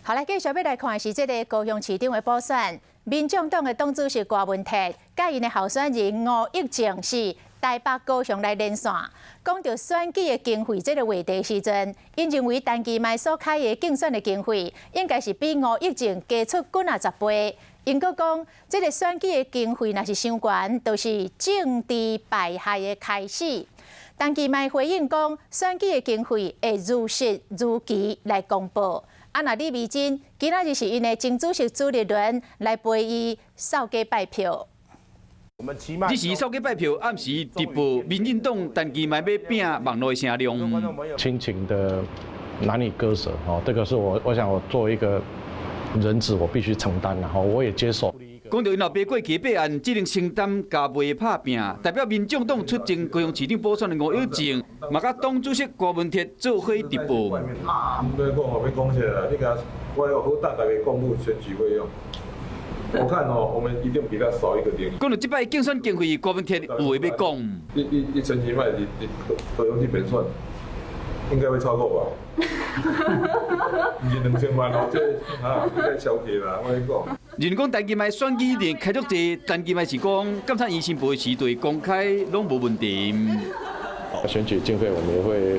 后来继续要来看的是这个高雄市长的补选，民众党的党主席郭文祺，甲因的候选人吴益政是台北、高雄来连线，讲到选举的经费这个话题时阵，因认为陈其迈所开的竞选的经费，应该是比吴益政加出几10倍。因阁讲，这个选举的经费若是伤悬，就是政治败害的开始。陈其迈回应讲，选举的经费会如实如期来公布。那李美珍今仔日是因的前主席朱立伦来陪伊扫街拜票。这时扫街拜票，暗时直播民进党陈其迈要拼网络的声量。亲情的难以割舍，这个是我想我作为一个人子，我必须承担，然后我也接受。讲到因老爸过期备案，只能承担家袂拍拼，代表民众党出征高雄市长补选的吴益政，嘛甲党主席郭文祺做伙直播。应该讲我要讲起来，你讲我有好大概的公布选举费用。我看我们一定比他少1个点。讲到这摆竞选经费，郭文祺有话要讲。你陈其迈，你都用基本算，应该会超过吧？不是2000万哦，这应该超过啦，我跟你讲。人讲陈其迈选举连开足济，陈其迈是讲监察院新部时对公开拢无问题。选举经费我们也会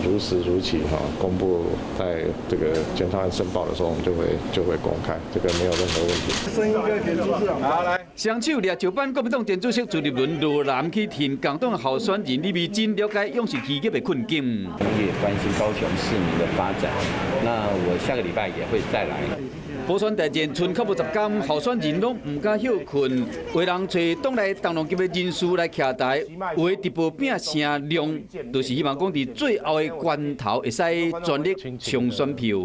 如实如期公布，在这个检察院申报的时候，我们就会公开，这个没有任何问题。声音跟田主席好来。双手抓石板，国民党前主席朱立伦落南去听共党候选人李美珍了解勇士企业的困境。我也关心高雄市民的发展，那我下个礼拜也会再来。补选大战剩较无10天，候选人拢唔敢休困，为人找党内重量级的人士来徛台，为直播拼声量，就是希望讲伫最后的关头会使全力冲选票。